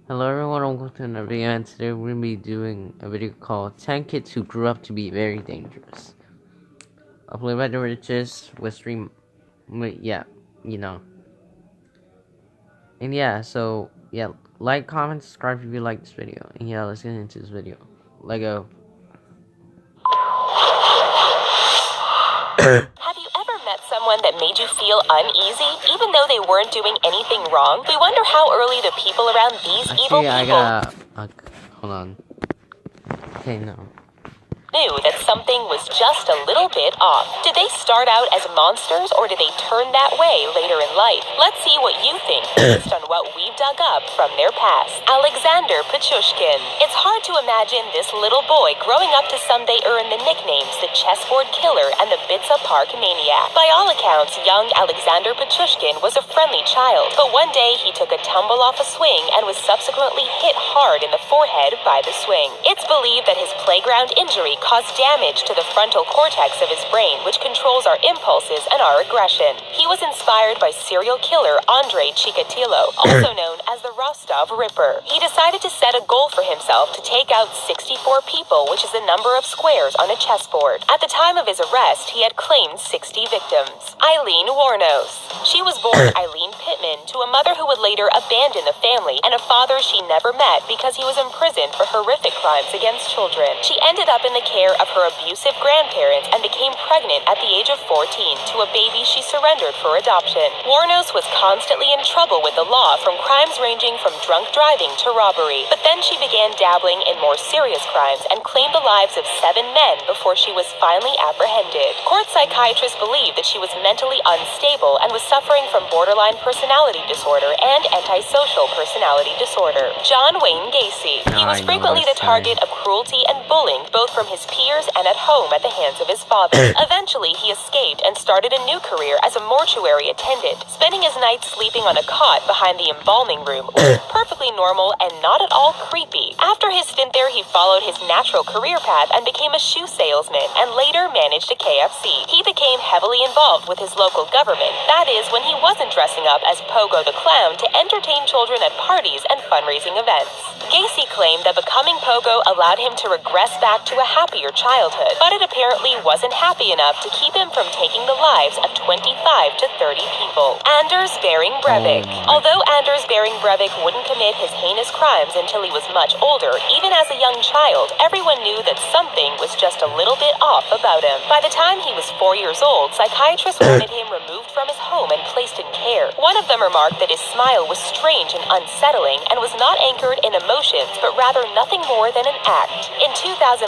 Hello everyone, welcome to another video, and today we're going to be doing a video called 10 Kids Who Grew Up to Be Very Dangerous. Uploaded by the Richest, with stream, yeah, you know. And yeah, so, yeah, like, comment, subscribe if you like this video. And yeah, let's get into this video. Lego. Have you ever met someone that made you feel uneasy, even though they weren't doing anything wrong? We wonder how early the people around these evil people Hold on. Okay, no. knew that something was just a little bit off. Did they start out as monsters, or did they turn that way later in life? Let's see what you think based on what we've dug up from their past. Alexander Pichushkin. It's hard to imagine this little boy growing up to someday earn the nicknames the chessboard killer and the Bitsa Park maniac. By all accounts, young Alexander Pichushkin was a friendly child, but one day he took a tumble off a swing and was subsequently hit hard in the forehead by the swing. It's believed that his playground injury caused damage to the frontal cortex of his brain, which controls our impulses and our aggression. He was inspired by serial killer Andrei Chikatilo, also known as the Rostov Ripper. He decided to set a goal for himself to take out 64 people, which is the number of squares on a chessboard. At the time of his arrest, he had claimed 60 victims. Eileen Warnos. She was born Eileen Pittman to a mother who would later abandon the family and a father she never met because he was imprisoned for horrific crimes against children. She ended up in the care of her abusive grandparents and became pregnant at the age of 14 to a baby she surrendered for adoption. Warnos was constantly in trouble with the law, from crimes ranging from drunk driving to robbery. But then she began dabbling in more serious crimes and claimed the lives of 7 men before she was finally apprehended. Court psychiatrists believed that she was mentally unstable and was suffering from borderline personality disorder and antisocial personality disorder. John Wayne Gacy. He was frequently the target of cruelty and bullying, both from his peers and at home at the hands of his father. Eventually, he escaped and started a new career as a mortuary attendant, spending his nights sleeping on a cot behind the embalming room, which was perfectly normal and not at all creepy. After his stint there, he followed his natural career path and became a shoe salesman, and later managed a KFC. He became heavily involved with his local government, that is, when he wasn't dressing up as Pogo the Clown to entertain children at parties and fundraising events. Gacy claimed that becoming Pogo allowed him to regress back to a happier childhood, but it apparently wasn't happy enough to keep him from taking the lives of 25 to 30 people. Anders Behring Breivik. Although Anders Behring Breivik wouldn't commit his heinous crimes until he was much older, even as a young child, everyone knew that something was just a little bit off about him. By the time he was 4 years old, psychiatrists wanted him removed from his home and placed in care. One of them remarked that his smile was strange and unsettling and was not anchored in emotions, but rather nothing more than an act. In 2011,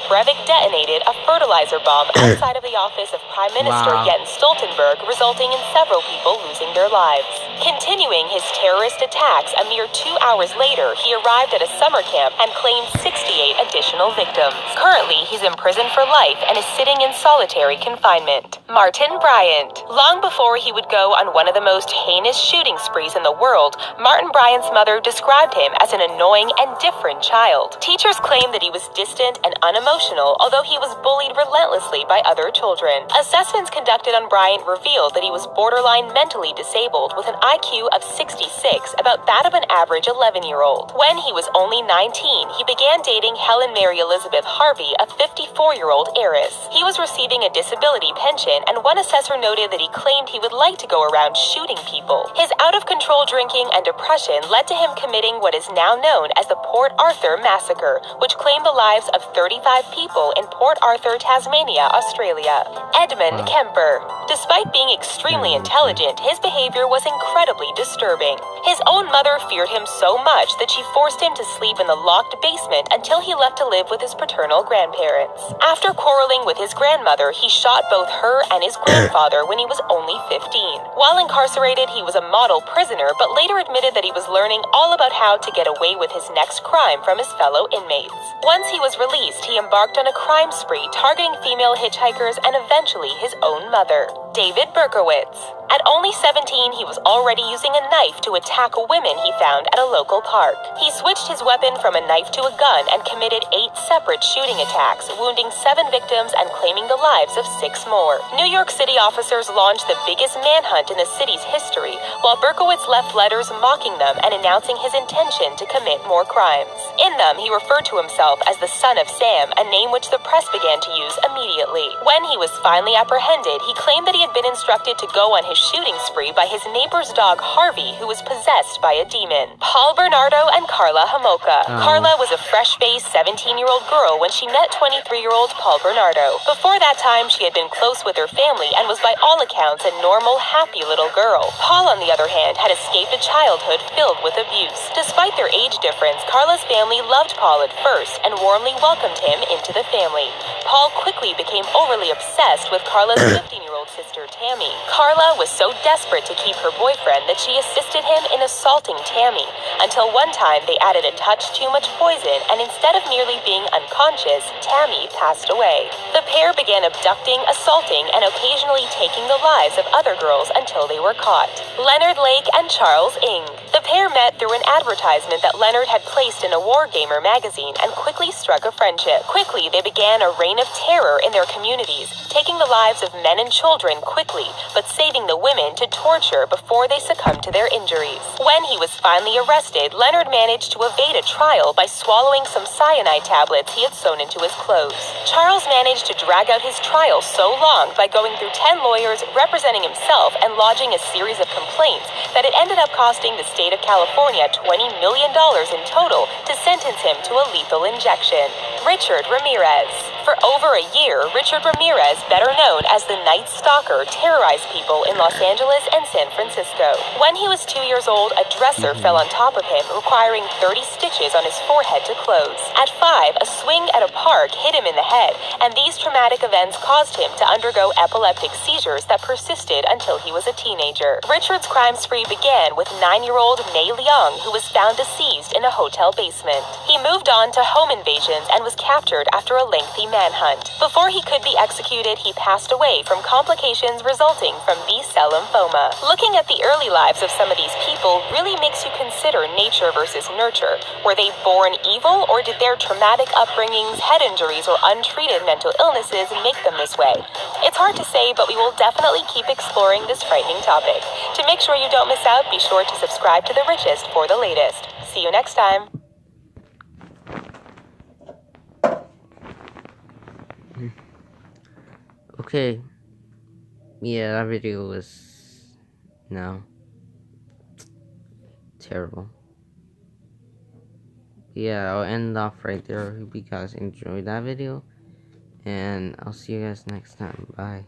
Breivik detonated a fertilizer bomb outside of the office of Prime Minister Jens Stoltenberg, resulting in several people losing their lives. Continuing his terrorist attacks, a mere 2 hours later, he arrived at a summer camp and claimed 68 additional victims. Currently, he's imprisoned for life and is sitting in solitary confinement. Martin Bryant. Long before he would go on one of the most heinous shooting sprees in the world, Martin Bryant's mother described him as an annoying and different child. Teachers claimed that he was distant and unemotional, although he was bullied relentlessly by other children. Assessments conducted on Bryant revealed that he was borderline mentally disabled with an IQ of 66, about that of an average 11-year-old. When he was only 19, he began dating Helen Mary Elizabeth Harvey, a 54-year-old heiress. He was receiving a disability pension, and one assessor noted that he claimed he would like to go around shooting people. His out-of-control drinking and depression led to him committing what is now known as the Port Arthur Massacre, which claimed the lives of 35 people in Port Arthur, Tasmania, Australia. Edmund Kemper. Despite being extremely intelligent, his behavior was incredibly disturbing. His own mother feared him so much that she forced him to sleep in the locked basement until he left to live with his paternal grandparents. After quarreling with his grandmother, he shot both her and his grandfather when he was only 15. While incarcerated, he was a model prisoner, but later admitted that he was learning all about how to get away with his next crime from his fellow inmates. Once he was released, he embarked on a crime spree targeting female hitchhikers and eventually his own mother. David Berkowitz. At only 17, he was already already using a knife to attack women he found at a local park. He switched his weapon from a knife to a gun and committed 8 separate shooting attacks, wounding 7 victims and claiming the lives of 6 more. New York City officers launched the biggest manhunt in the city's history, while Berkowitz left letters mocking them and announcing his intention to commit more crimes. In them, he referred to himself as the Son of Sam, a name which the press began to use immediately. When he was finally apprehended, he claimed that he had been instructed to go on his shooting spree by his neighbor's dog Harvey, who was possessed by a demon. Paul Bernardo and Carla Homolka. Carla was a fresh-faced 17-year-old girl when she met 23-year-old Paul Bernardo. Before that time, she had been close with her family and was by all accounts a normal, happy little girl. Paul, on the other hand, had escaped a childhood filled with abuse. Despite their age difference, Carla's family loved Paul at first and warmly welcomed him into the family. Paul quickly became overly obsessed with Carla's 15-year-old sister, Tammy. Carla was so desperate to keep her boyfriend that she assisted him in assaulting Tammy, until one time they added a touch too much poison, and instead of merely being unconscious, Tammy passed away. The pair began abducting, assaulting, and occasionally taking the lives of other girls until they were caught. Leonard Lake and Charles Ng. The pair met through an advertisement that Leonard had placed in a Wargamer magazine and quickly struck a friendship. Quickly, they began a reign of terror in their communities, taking the lives of men and children quickly, but saving the women to torture before they succumbed to their injuries. When he was finally arrested, Leonard managed to evade a trial by swallowing some cyanide tablets he had sewn into his clothes. Charles managed to drag out his trial so long by going through 10 lawyers representing himself and lodging a series of complaints that it ended up costing the state of California $20 million in total to sentence him to a lethal injection. Richard Ramirez. For over a year, Richard Ramirez, better known as the Night Stalker, terrorized people in Los Angeles and San Francisco. When he was 2 years old, a dresser fell on top of him, requiring 30 stitches on his forehead to close. At 5, a swing at a park hit him in the head, and these traumatic events caused him to undergo epileptic seizures that persisted until he was a teenager. Richard's crime spree began with 9-year-old Mei Liang, who was found deceased in a hotel basement. He moved on to home invasions and was captured after a lengthy manhunt. Before he could be executed, he passed away from complications resulting from B-cell lymphoma. Looking at the early lives of some of these people really makes you consider nature versus nurture. Were they born evil, or did their traumatic upbringings, head injuries, or untreated mental illnesses make them this way? It's hard to say, but we will definitely keep exploring this frightening topic. To make sure you don't miss out, be sure to subscribe to The Richest for the latest. See you next time. Okay. Yeah, that video was... no. Terrible. Yeah, I'll end off right there. I hope you guys enjoyed that video. And I'll see you guys next time. Bye.